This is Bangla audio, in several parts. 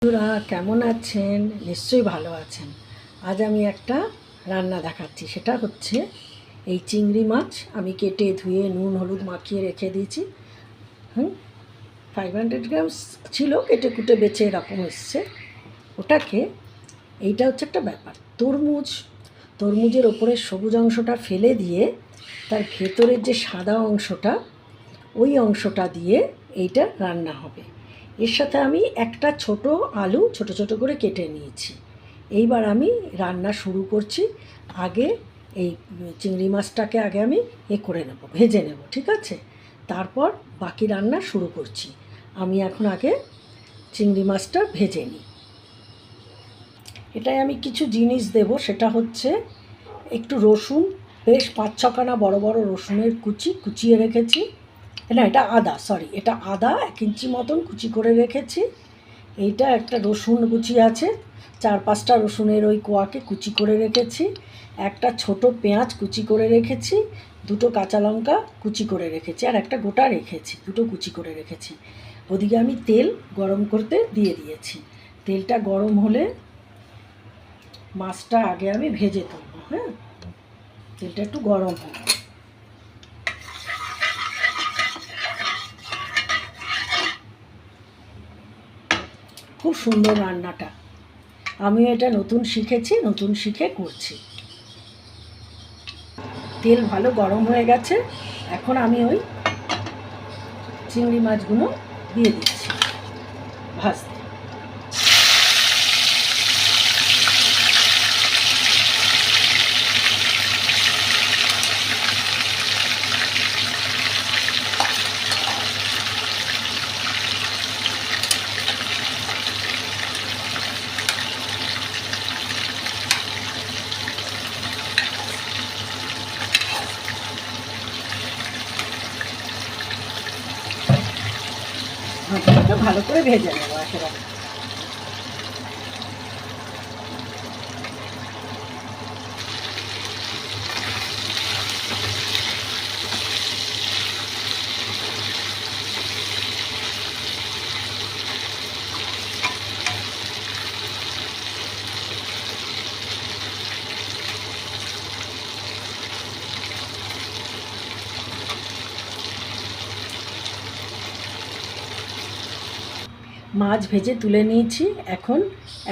বন্ধুরা কেমন আছেন? নিশ্চয়ই ভালো আছেন। আজ আমি একটা রান্না দেখাচ্ছি, সেটা হচ্ছে এই চিংড়ি মাছ আমি কেটে ধুয়ে নুন হলুদ মাখিয়ে রেখে দিয়েছি। 500 গ্রামস ছিল, কেটে কুটে বেছে এরকম এসছে। ওটাকে এইটা হচ্ছে একটা ব্যাপার, তরমুজের ওপরের সবুজ অংশটা ফেলে দিয়ে তার ভেতরের যে সাদা অংশটা, ওই অংশটা দিয়ে এইটা রান্না হবে। এর সাথে আমি একটা ছোট আলু ছোট ছোট করে কেটে নিয়েছি। এইবার আমি রান্না শুরু করছি। আগে এই চিংড়ি মাছটাকে আমি করে নেব, ভেজে নেব, ঠিক আছে? তারপর বাকি রান্না শুরু করছি। আমি এখন আগে চিংড়ি মাছটা ভেজে নিই। এটাই আমি কিছু জিনিস দেব, সেটা হচ্ছে একটু রসুন, বেশ 5-6 বড় বড় রসুনের কুচিয়ে রেখেছি। না, এটা আদা, এটা আদা 1 ইঞ্চি মতন কুচি করে রেখেছি। এইটা একটা রসুন কুচি আছে, 4-5টা রসুনের ওই কোয়াকে কুচি করে রেখেছি। একটা ছোট পেঁয়াজ কুচি করে রেখেছি, 2টো কাঁচা লঙ্কা কুচি করে রেখেছি, আর একটা গোটা রেখেছি, 2টো কুচি করে রেখেছি। ওদিকে আমি তেল গরম করতে দিয়ে দিয়েছি। তেলটা গরম হলে মাছটা আগে আমি ভেজে তুলব। হ্যাঁ, তেলটা একটু গরম হবে। খুব সুন্দর রান্নাটা, আমিও এটা নতুন শিখে করছি। তেল ভালো গরম হয়ে গেছে, এখন আমি ওই চিংড়ি মাছগুলো দিয়ে দিচ্ছি ভাজতে। ভালো করে ভেজে নেবো একেবারে। মাছ ভেজে তুলে নিয়েছি। এখন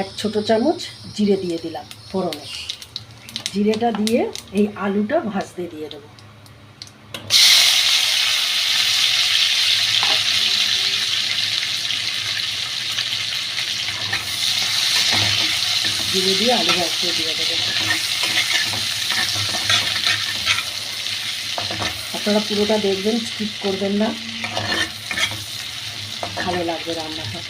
1 ছোট চামচ জিরে দিয়ে দিলাম ফোড়নে। জিরেটা দিয়ে এই আলুটা ভাজতে দিয়ে দেবো। জিরে দিয়ে আলু ভাজতে দিয়ে দেবো। আপনারা পুরোটা দেখবেন, স্কিপ করবেন না, ভালো লাগবে রান্নাটা।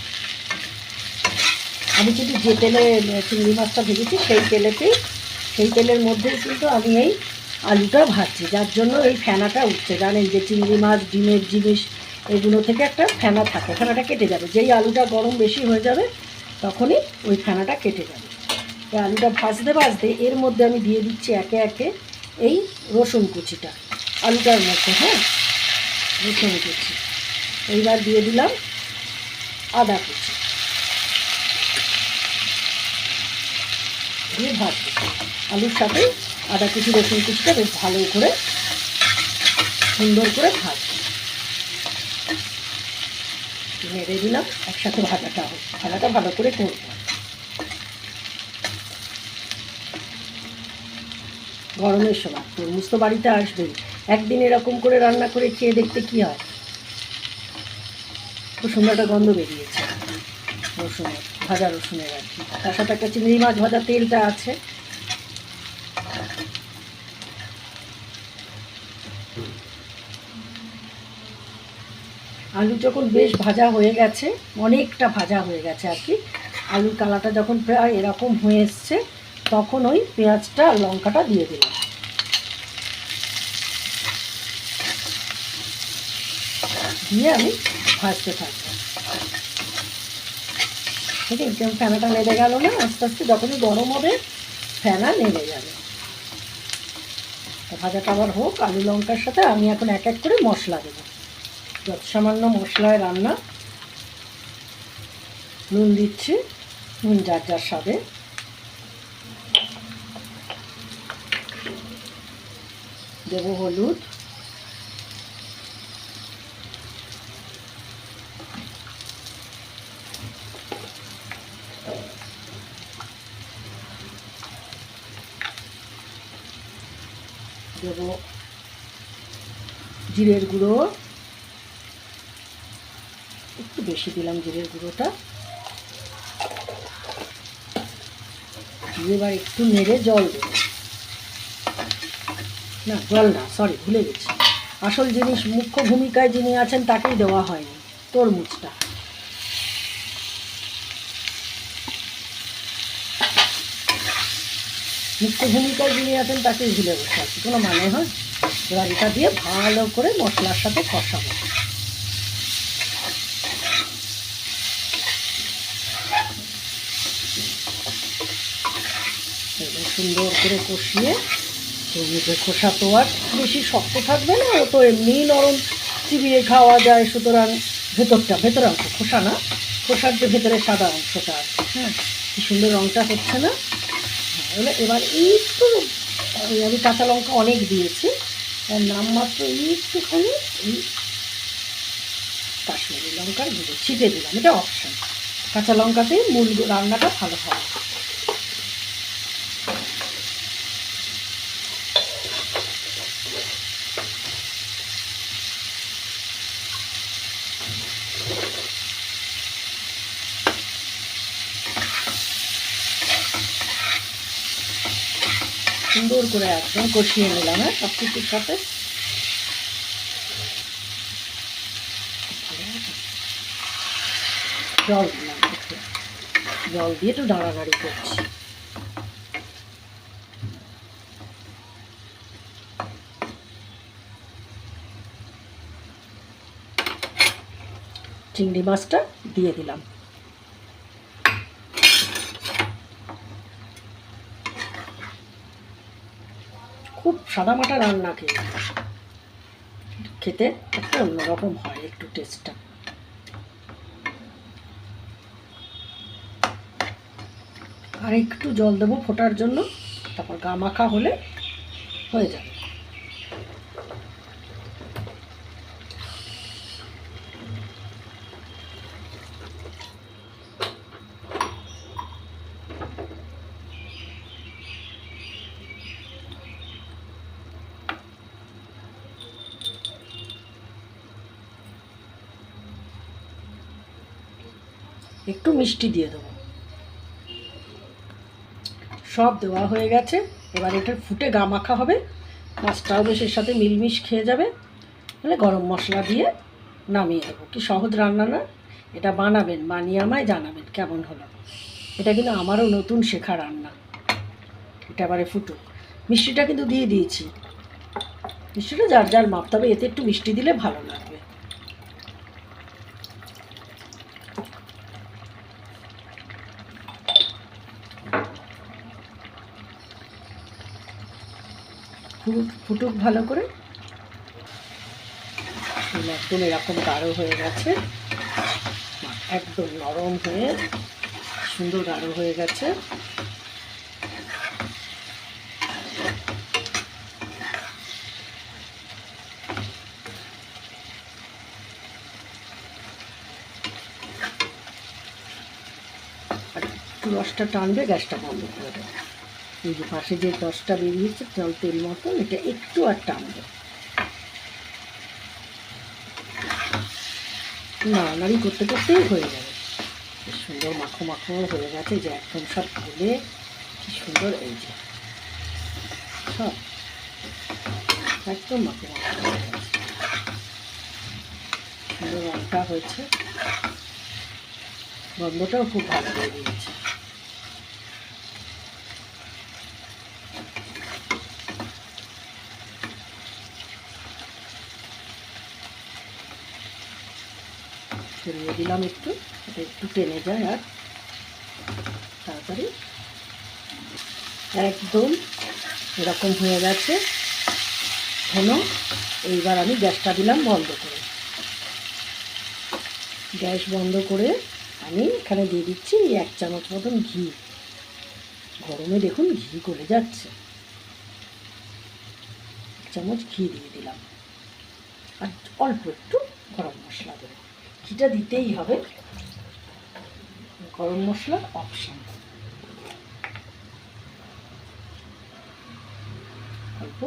আমি কিন্তু যে তেলে চিংড়ি মাছটা ভেজেছি সেই তেলের মধ্যেই কিন্তু আমি এই আলুটা ভাজছি, যার জন্য এই ফেনাটা উঠছে। জানেন যে চিংড়ি মাছ ডিমের জিনিস, এগুলো থেকে একটা ফেনা থাকে, ফেনাটা কেটে যাবে। যেই আলুটা গরম বেশি হয়ে যাবে তখনই ওই ফেনাটা কেটে যাবে। এই আলুটা ভাজতে ভাজতে এর মধ্যে আমি দিয়ে দিচ্ছি একে একে এই রসুন কুচিটা আলুটার মধ্যে। হ্যাঁ, রসুন কুচি। এইবার দিয়ে দিলাম আদা কুচি, দিয়ে ভাজবো। আলুর সাথে আদা কুচি রসুন কুচিটা বেশ ভালো করে সুন্দর করে ভাজবো। নেড়ে দিলাম, একসাথে ভাজাটা ভালো করে করবো। গরমের সময় তরমুজ তো বাড়িতে আসবেই, একদিন এরকম করে রান্না করে খেয়ে দেখতে কি হয়। খুব সুন্দর একটা গন্ধ বেরিয়েছে রসুনের, ভাজা রসুনের আর কি। তার সাথে একটা চিংড়ি মাছ ভাজা তেলটা আছে। আলু যখন বেশ ভাজা হয়ে গেছে, অনেকটা ভাজা হয়ে গেছে আর কি, আলুর কালারটা যখন প্রায় এরকম হয়ে এসছে, তখন ওই পেঁয়াজটা আর লঙ্কাটা দিয়ে দিলাম। দিয়ে আমি ভাজতে থাকবো। ঠিক আছে, ফেনাটা নেড়ে গেল না? আস্তে আস্তে যখনই গরম হবে ফেনা নেড়ে যাবে। ভাজাটা আবার হোক আলু লঙ্কার সাথে। আমি এখন এক এক করে মশলা দেবো। যত সামান্য মশলায় রান্না, নুন দিচ্ছি, নুন যার যার স্বাদে। দেব হলুদ, দেব জিরের গুঁড়ো, একটু বেশি দিলাম জিরের গুঁড়োটা। এবার একটু নেড়ে জল দেব, না জল না, সরি ভুলে গেছি, আসল জিনিস মুখ্য ভূমিকায় যিনি আছেন তাকেই দেওয়া হয়নি, তরমুজটা। মুখ্য ভূমিকায় যিনি আছেন তাকেই ভুলে বসে আছি, কোনো মানে হয়? এবার এটা দিয়ে ভালো করে মশলার সাথে কষাবো। সুন্দর করে কষিয়ে, তরমুজের খোসা তো আর বেশি শক্ত থাকবে না, ও তো এমনিই নরম, চিবিয়ে খাওয়া যায়, সুতরাং ভেতরের অংশ, খোসা না, খোসার যে ভেতরে সাদা অংশটা আছে, হ্যাঁ, কি সুন্দর রঙটা হচ্ছে না? হ্যাঁ, এবার একটু আমি কাঁচা লঙ্কা অনেক দিয়েছি, নামমাত্র একটুখানি এই কাশ্মীরি লঙ্কার গুঁড়ো ছিটে দিলাম, এটা অপশন, কাঁচা লঙ্কাতেই মূল রান্নাটা ভালো হবে। সুন্দর করে একদম কষিয়ে নিলাম, হ্যাঁ, সব কিছুর সাথে। জল দিলাম, জল দিয়ে একটু নাড়ানাড়ি করছি। চিংড়ি মাছটা দিয়ে দিলাম। খুব সাদামাটা রান্না খেতে একটা অন্যরকম হয় একটু টেস্টটা। আর একটু জল দেবো ফোটার জন্য, তারপর গা মাখা হলে হয়ে যাবে। একটু মিষ্টি দিয়ে দেবো। সব দেওয়া হয়ে গেছে, এবার এটা ফুটে গা মাখা হবে, মাছটাও বেশ এর সাথে মিলমিশ খেয়ে যাবে। মানে গরম মশলা দিয়ে নামিয়ে দেবো। কি সহজ রান্না না? এটা বানাবেন, বানিয়ে আমায় জানাবেন কেমন হলো। এটা কিন্তু আমারও নতুন শেখা রান্না। এটা এবারে ফুটুক। মিষ্টিটা কিন্তু দিয়ে দিয়েছি, মিষ্টিটা যার যার মাপ, তবে এতে একটু মিষ্টি দিলে ভালো লাগবে। ফুটুক ভালো করে। একদম এরকম গাঢ় হয়ে গেছে, একদম নরম হয়ে সুন্দর গাঢ় হয়ে গেছে। আর একটু রসটা টানবে, গ্যাসটা বন্ধ করে দেবে। এই যে পাশে যে রসটা বেরিয়েছে জল তেল মতন, এটা একটু আর টানবে, নাড়ানাড়ি করতে করতেই হয়ে যাবে। বেশ সুন্দর মাখো মাখো হয়ে গেছে, যে একদম সব গলে কি সুন্দর, এই যে সব একদম মাখো মাখো হয়ে গেছে, সুন্দর রঙটা হয়েছে, গন্ধটাও খুব ভালো বেরিয়েছে। ছড়িয়ে দিলাম একটু, এটা একটু টেনে যায় আর তাড়াতাড়ি। একদম এরকম হয়ে গেছে ঘন। এইবার আমি গ্যাসটা দিলাম বন্ধ করে, গ্যাস বন্ধ করে আমি এখানে দিয়ে দিচ্ছি 1 চামচ মতন ঘি। গরমে দেখুন ঘি গলে যাচ্ছে। 1 চামচ ঘি দিয়ে দিলাম, আর অল্প একটু গরম মশলা দেবো। ঘিটা দিতেই হবে, গরম মশলার অপশান। অল্প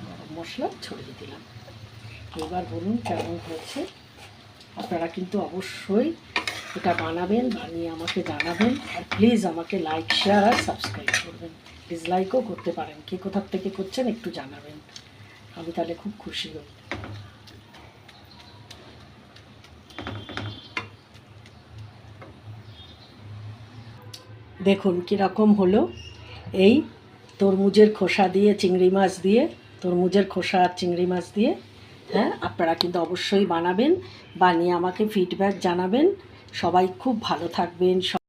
গরম মশলা ছড়িয়ে দিলাম। এবার বলুন কেমন হয়েছে। আপনারা কিন্তু অবশ্যই এটা বানাবেন, বানিয়ে আমাকে জানাবেন। আর প্লিজ আমাকে লাইক, শেয়ার আর সাবস্ক্রাইব করবেন। ডিসলাইকও করতে পারেন, কে কোথার থেকে করছেন একটু জানাবেন, আমি তাহলে খুব খুশি হই। দেখুন কীরকম হলো। এই তরমুজের খোসা দিয়ে চিংড়ি মাছ দিয়ে, তরমুজের খোসা আর চিংড়ি মাছ দিয়ে, হ্যাঁ আপনারা কিন্তু অবশ্যই বানাবেন, বানিয়ে আমাকে ফিডব্যাক জানাবেন। সবাই খুব ভালো থাকবেন।